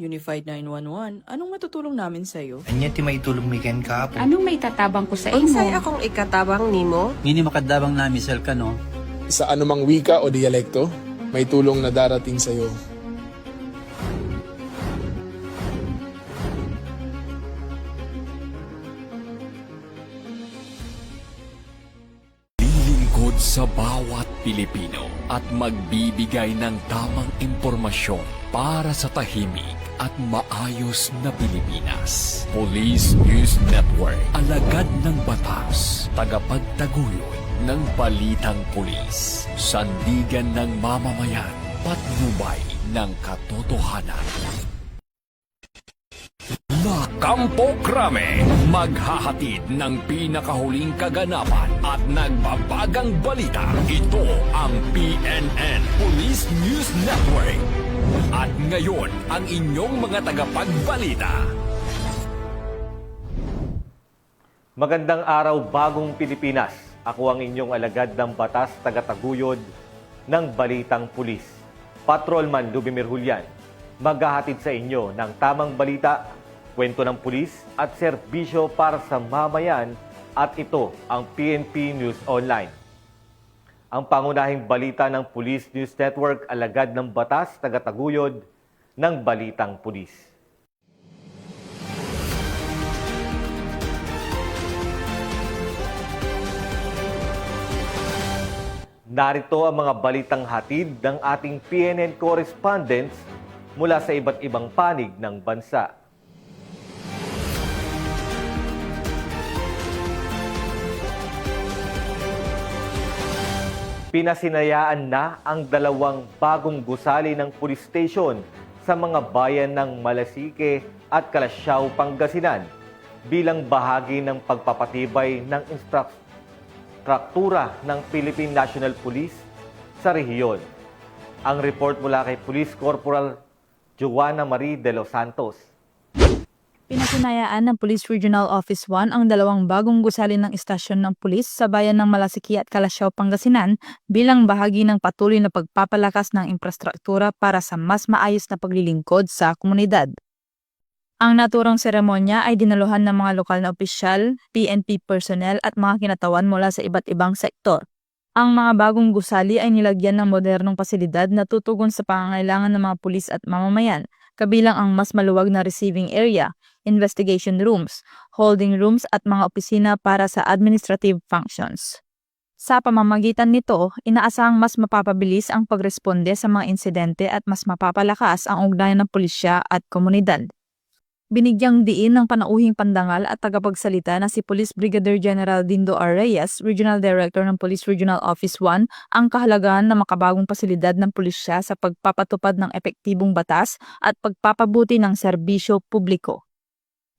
Unified 911, anong matutulong namin sa'yo? Anya ti maitulong mi ken kapo. Anong may tatabang ko sa Unsay imo? akong ikatabang nimo? Ngini makadabang na misal ka no. Sa anumang wika o dialekto, may tulong na darating sa iyo. Lilingkod sa bawat Pilipino at magbibigay ng tamang impormasyon para sa tahimik at maayos na Pilipinas. Police News Network, alagad ng batas, tagapagtaguyod ng balitang pulis, sandigan ng mamamayan, patnubay ng katotohanan. La Campo Crame, maghahatid ng pinakahuling kaganapan at nagbabagang balita. Ito ang PNN Police News Network. At ngayon, ang inyong mga tagapagbalita. Magandang araw, bagong Pilipinas. Ako ang inyong alagad ng batas, tagataguyod ng Balitang Pulis. Patrolman Lubimir Julian, maghahatid sa inyo ng tamang balita, kwento ng pulis at serbisyo para sa mamayan, at ito ang PNP News Online. Ang pangunahing balita ng Police News Network, alagad ng batas, tagataguyod ng Balitang Pulis. Narito ang mga balitang hatid ng ating PNN correspondents mula sa iba't ibang panig ng bansa. Pinasinayaan na ang 2 bagong gusali ng police station sa mga bayan ng Malasike at Calasiao, Pangasinan bilang bahagi ng pagpapatibay ng struktura ng Philippine National Police sa rehiyon. Ang report mula kay Police Corporal Joanna Marie de los Santos. Pinasinayaan ng Police Regional Office 1 ang 2 bagong gusali ng istasyon ng pulis sa bayan ng Malasiki at Calasiao, Pangasinan bilang bahagi ng patuloy na pagpapalakas ng infrastruktura para sa mas maayos na paglilingkod sa komunidad. Ang naturang seremonya ay dinaluhan ng mga lokal na opisyal, PNP personnel at mga kinatawan mula sa iba't ibang sektor. Ang mga bagong gusali ay nilagyan ng modernong pasilidad na tutugon sa pangangailangan ng mga pulis at mamamayan, kabilang ang mas maluwag na receiving area, investigation rooms, holding rooms at mga opisina para sa administrative functions. Sa pamamagitan nito, inaasahang mas mapapabilis ang pagresponde sa mga insidente at mas mapapalakas ang ugnayan ng pulisya at komunidad. Binigyang diin ng panauhing pandangal at tagapagsalita na si Police Brigadier General Dindo R. Reyes, Regional Director ng Police Regional Office 1, ang kahalagahan ng makabagong pasilidad ng pulisya sa pagpapatupad ng epektibong batas at pagpapabuti ng serbisyo publiko.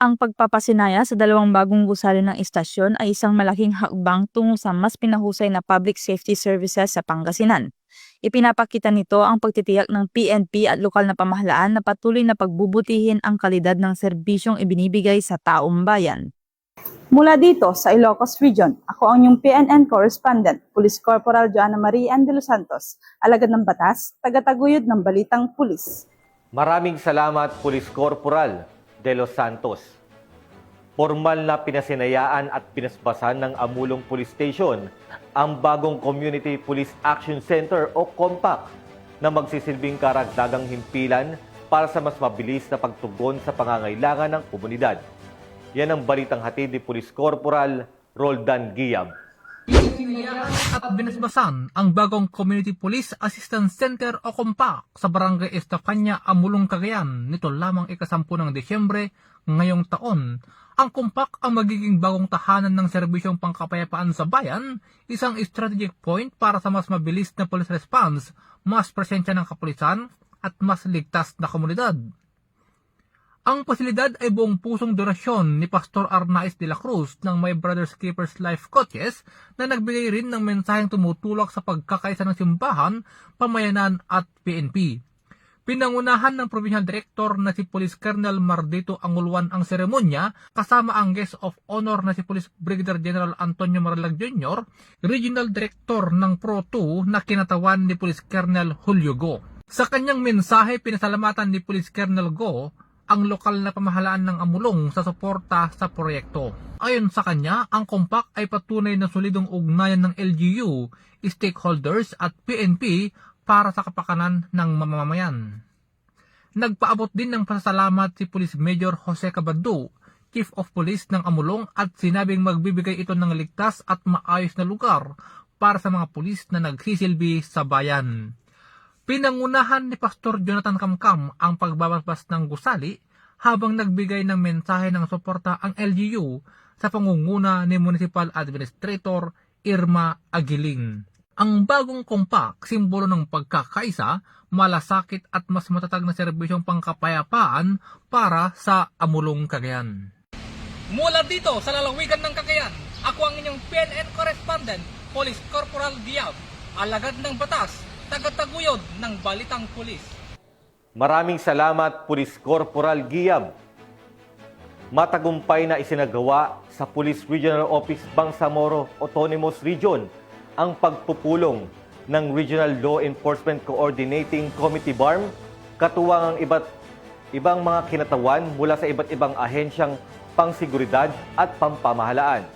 Ang pagpapasinaya sa 2 bagong gusali ng istasyon ay isang malaking hakbang tungo sa mas pinahusay na public safety services sa Pangasinan. Ipinapakita nito ang pagtitiyak ng PNP at lokal na pamahalaan na patuloy na pagbubutihin ang kalidad ng serbisyong ibinibigay sa taong bayan. Mula dito sa Ilocos Region, ako ang inyong PNN correspondent, Police Corporal Joanna Marie de los Santos, alagad ng batas, tagataguyod ng Balitang Pulis. Maraming salamat, Police Corporal de los Santos. Formal na pinasinayaan at pinasbasan ng Amulong Police Station ang bagong Community Police Action Center o COMPAC na magsisilbing karagdagang himpilan para sa mas mabilis na pagtugon sa pangangailangan ng komunidad. Yan ang balitang hatid ni Police Corporal Roldan Guiab. At binasbasan ang bagong Community Police Assistance Center o COMPAC sa Barangay Estacania, Amulong, Cagayan nito lamang ika-10 ng Desyembre ngayong taon. Ang COMPAC ang magiging bagong tahanan ng serbisyong pangkapayapaan sa bayan, isang strategic point para sa mas mabilis na police response, mas presensya ng kapulisan at mas ligtas na komunidad. Ang pasilidad ay buong pusong donasyon ni Pastor Arnaiz de la Cruz ng My Brothers Keepers Life Coaches na nagbigay rin ng mensaheng tumutulak sa pagkakaisa ng simbahan, pamayanan at PNP. Pinangunahan ng Provincial Director na si Police Colonel Mardito Angulwan ang seremonya kasama ang guest of honor na si Police Brigadier General Antonio Marlag Jr., Regional Director ng Pro 2 na kinatawan ni Police Colonel Julio Go. Sa kanyang mensahe, pinasalamatan ni Police Colonel Go ang lokal na pamahalaan ng Amulong sa suporta sa proyekto. Ayon sa kanya, ang compact ay patunay na solidong ugnayan ng LGU, stakeholders at PNP para sa kapakanan ng mamamayan. Nagpaabot din ng pasasalamat si Police Major Jose Cabado, Chief of Police ng Amulong, at sinabing magbibigay ito ng ligtas at maayos na lugar para sa mga pulis na nagsisilbi sa bayan. Pinangunahan ni Pastor Jonathan Camcam ang pagbabasbas ng gusali habang nagbigay ng mensahe ng suporta ang LGU sa pangunguna ni Municipal Administrator Irma Aguiling. Ang bagong compact, simbolo ng pagkakaisa, malasakit at mas matatag na serbisyong pangkapayapaan para sa Amulong, Cagayan. Mula dito sa lalawigan ng Cagayan, ako ang inyong PNN correspondent, Police Corporal Diab, alagad ng batas, tagataguyod ng Balitang Pulis. Maraming salamat, Police Corporal Giyab. Matagumpay na isinagawa sa Police Regional Office Bangsamoro Autonomous Region ang pagpupulong ng Regional Law Enforcement Coordinating Committee BARM, katuwang ang ibang mga kinatawan mula sa iba't ibang ahensyang pangsiguridad at pampamahalaan.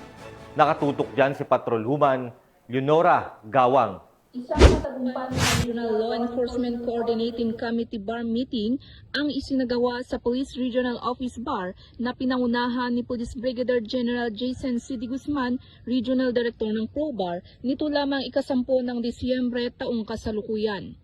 Nakatutok dyan si Patrolwoman Leonora Gawang. Isang matagumpay na Regional Law Enforcement Coordinating Committee BAR meeting ang isinagawa sa Police Regional Office BAR na pinangunahan ni Police Brigadier General Jason C. D. Guzman, Regional Director ng ProBAR, nito lamang ika-10 ng Disyembre taong kasalukuyan.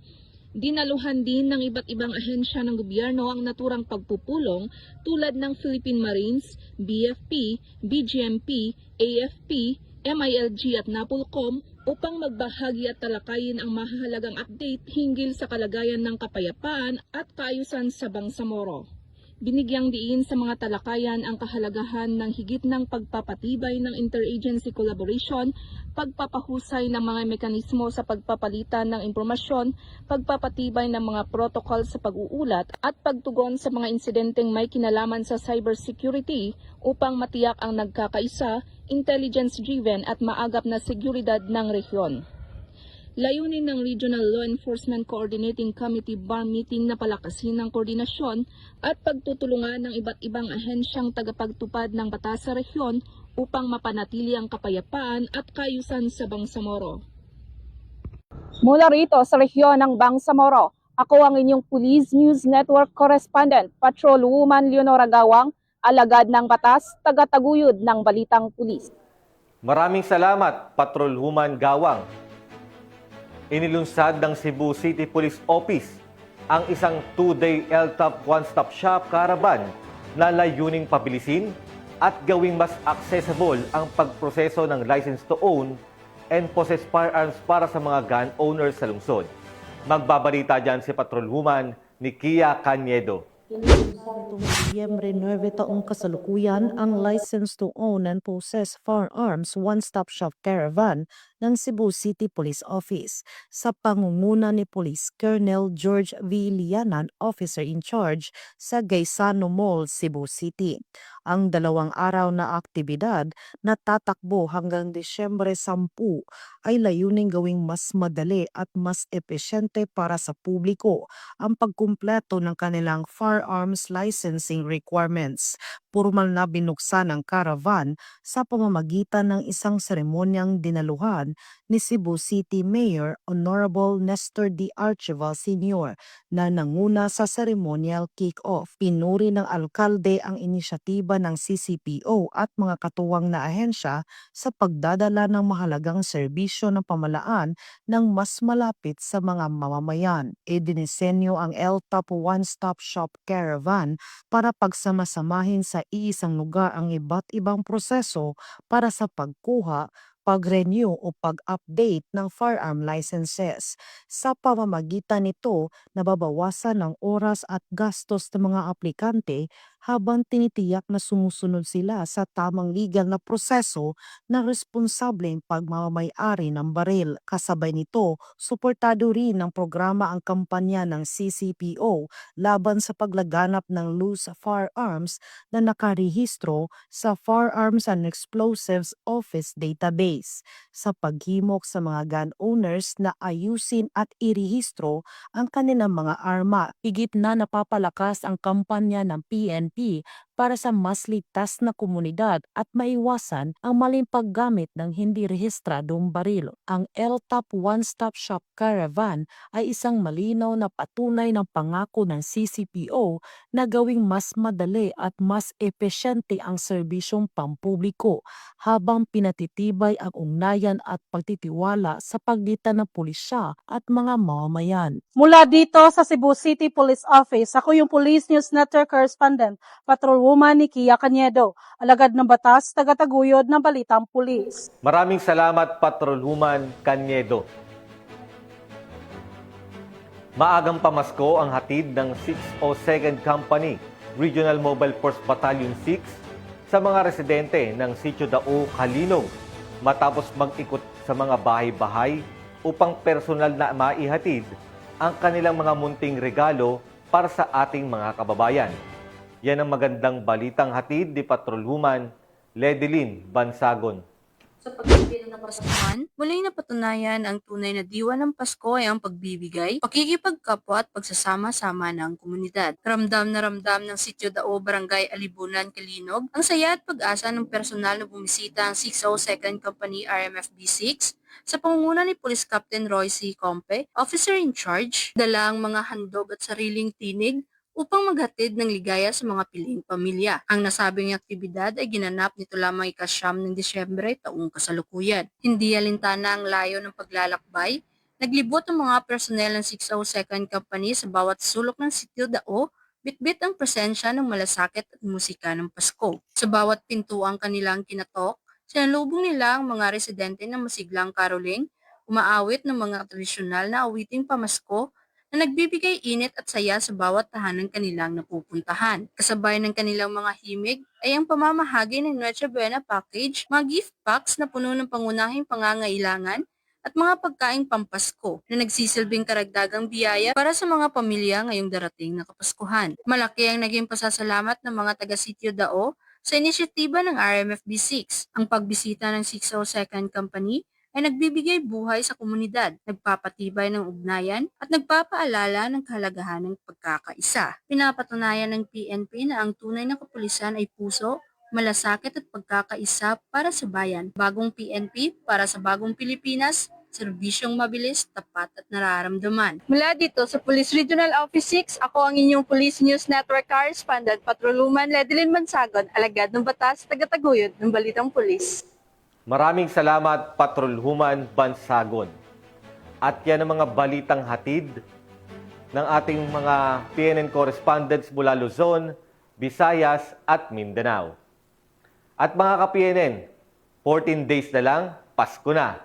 Dinaluhan din ng iba't ibang ahensya ng gobyerno ang naturang pagpupulong tulad ng Philippine Marines, BFP, BGMP, AFP, MILG at NAPOLCOM upang magbahagi at talakayin ang mahahalagang update hinggil sa kalagayan ng kapayapaan at kaayusan sa Bangsamoro. Binigyang diin sa mga talakayan ang kahalagahan ng higit ng pagpapatibay ng interagency collaboration, pagpapahusay ng mga mekanismo sa pagpapalitan ng impormasyon, pagpapatibay ng mga protocol sa pag-uulat at pagtugon sa mga insidenteng may kinalaman sa cybersecurity upang matiyak ang nagkakaisa, intelligence-driven at maagap na seguridad ng rehiyon. Layunin ng Regional Law Enforcement Coordinating Committee BAR meeting na palakasin ng koordinasyon at pagtutulungan ng iba't ibang ahensyang tagapagtupad ng batas sa rehiyon upang mapanatili ang kapayapaan at kaayusan sa Bangsamoro. Mula rito sa rehiyon ng Bangsamoro, ako ang inyong Police News Network Correspondent, Patrolwoman Leonora Gawang, alagad ng batas, tagataguyod ng Balitang Pulis. Maraming salamat, Patrolwoman Gawang. Inilunsad ng Cebu City Police Office ang isang 2-day LTOP one-stop shop caravan na layuning pabilisin at gawing mas accessible ang pagproseso ng license to own and possess firearms para sa mga gun owners sa lungsod. Magbabalita dyan si Patrolwoman Nikia Caniedo. Itong Disyembre 9 taong kasalukuyan ang License to Own and Possess Firearms One-Stop Shop Caravan ng Cebu City Police Office sa pangunguna ni Police Colonel George V. Lianan, Officer in Charge sa Gaisano Mall, Cebu City. Ang 2 araw na aktibidad na tatakbo hanggang Disyembre 10 ay layuning gawing mas madali at mas epesyente para sa publiko ang pagkumpleto ng kanilang firearms licensing requirements. Formal na binuksan ang caravan sa pamamagitan ng isang seremonyang dinaluhan ni Cebu City Mayor Honorable Nestor D. Archival Sr. na nanguna sa ceremonial kick-off. Pinuri ng alkalde ang inisyatiba ng CCPO at mga katuwang na ahensya sa pagdadala ng mahalagang serbisyo ng pamalaan ng mas malapit sa mga mamamayan. Idinisenyo ang LTOP One-Stop Shop Caravan para pagsamasamahin sa iisang lugar ang iba't ibang proseso para sa pagkuha, pag-renew o pag-update ng firearm licenses. Sa pamamagitan nito, nababawasan ang oras at gastos ng mga aplikante habang tinitiyak na sumusunod sila sa tamang legal na proseso ng responsableng pagmamayari ng baril. Kasabay nito, suportado rin ng programa ang kampanya ng CCPO laban sa paglaganap ng loose firearms na nakarehistro sa Firearms and Explosives Office database sa paghimok sa mga gun owners na ayusin at irehistro ang kanilang mga arma. Higit na napapalakas ang kampanya ng PNP para sa mas ligtas na komunidad at maiwasan ang maling paggamit ng hindi rehistradong baril. Ang LTAP One Stop Shop Caravan ay isang malinaw na patunay ng pangako ng CCPO na gawing mas madali at mas epesyente ang serbisyong pampubliko habang pinatitibay ang ugnayan at pagtitiwala sa pagitan ng pulisya at mga mamamayan. Mula dito sa Cebu City Police Office, ako yung Police News Network Correspondent, Patrolwoman Nikia Cañedo, alagad ng batas, tagataguyod ng Balitang Pulis. Maraming salamat, Patrolwoman Cañedo. Maagang pamasko ang hatid ng 602nd Company, Regional Mobile Force Battalion 6 sa mga residente ng Sitio Dao, Kalinog matapos mag-ikot sa mga bahay-bahay upang personal na maihatid ang kanilang mga munting regalo para sa ating mga kababayan. Yan ang magandang balitang hatid ni Patrolwoman Ledilyn Bansagon. Sa pagpipili ng Paskuhan, muling napatunayan ang tunay na diwa ng Pasko ay ang pagbibigay, pakikipagkapwa at pagsasama-sama ng komunidad. Ramdam ng Sitio Dao, Barangay Alibunan, Kalinog, ang saya at pag-asa ng personal na bumisita ang 602nd Company RMFB 6 sa pangunguna ni Police Captain Roy C. Compe, officer in charge, dala ang mga handog at sariling tinig upang maghatid ng ligaya sa mga piling pamilya. Ang nasabing aktibidad ay ginanap nito lamang ika-9 ng Disyembre taong kasalukuyan. Hindi alintana ang layo ng paglalakbay. Naglibot ang mga personnel ng 602nd Company sa bawat sulok ng Sitio Dao, bitbit ang presensya ng malasakit at musika ng Pasko. Sa bawat pintuang kanilang kinatok, sinalubong nila ang mga residente ng masiglang caroling, umaawit ng mga tradisyonal na awiting pamasko na nagbibigay init at saya sa bawat tahanan kanilang napupuntahan. Kasabay ng kanilang mga himig ay ang pamamahagi ng Noche Buena Package, mga gift packs na puno ng pangunahing pangangailangan at mga pagkaing pampasko na nagsisilbing karagdagang biyaya para sa mga pamilya ngayong darating na Kapaskuhan. Malaki ang naging pasasalamat ng mga taga-Sitio Dao sa inisyatiba ng RMFB 6. Ang pagbisita ng 602nd Company ay nagbibigay buhay sa komunidad, nagpapatibay ng ugnayan at nagpapaalala ng kahalagahan ng pagkakaisa. Pinapatunayan ng PNP na ang tunay na kapulisan ay puso, malasakit at pagkakaisa para sa bayan. Bagong PNP para sa bagong Pilipinas, serbisyong mabilis, tapat at nararamdaman. Mula dito sa Police Regional Office 6, ako ang inyong Police News Network Correspondent, Patrolwoman Ledilyn Bansagon, alagad ng batas, tagataguyod ng Balitang Pulis. Maraming salamat, Patrolwoman Bansagon. At yan ang mga balitang hatid ng ating mga PNN correspondents mula Luzon, Visayas at Mindanao. At mga ka-PNN, 14 days na lang, Pasko na.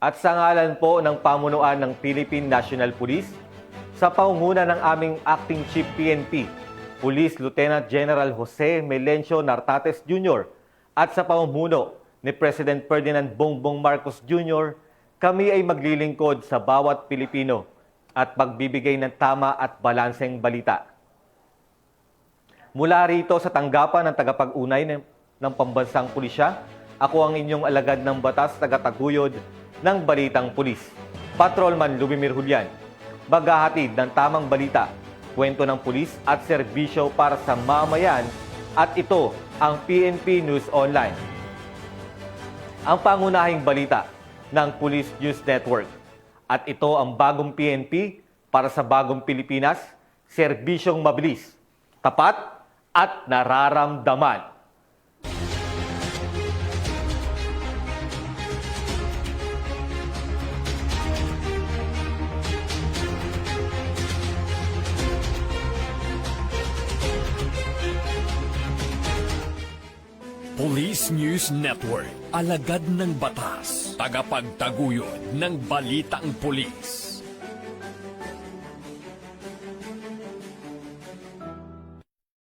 At sa ngalan po ng pamunuan ng Philippine National Police, sa pangunguna ng aming Acting Chief PNP, Police Lieutenant General Jose Melencio Nartates Jr. at sa pamumuno ni President Ferdinand Bongbong Marcos Jr., kami ay maglilingkod sa bawat Pilipino at magbibigay ng tama at balanseng balita. Mula rito sa tanggapan ng tagapag-unay ng Pambansang Pulisya, ako ang inyong alagad ng batas tagataguyod ng Balitang Pulis, Patrolman Lubimir Julian, maghahatid ng tamang balita, kwento ng pulis at serbisyo para sa mamayan, at ito ang PNP News Online. Ang pangunahing balita ng Police News Network. At ito ang bagong PNP para sa bagong Pilipinas, serbisyong mabilis, tapat at nararamdaman. Police News Network, alagad ng batas, tagapagtaguyod ng balitang pulis.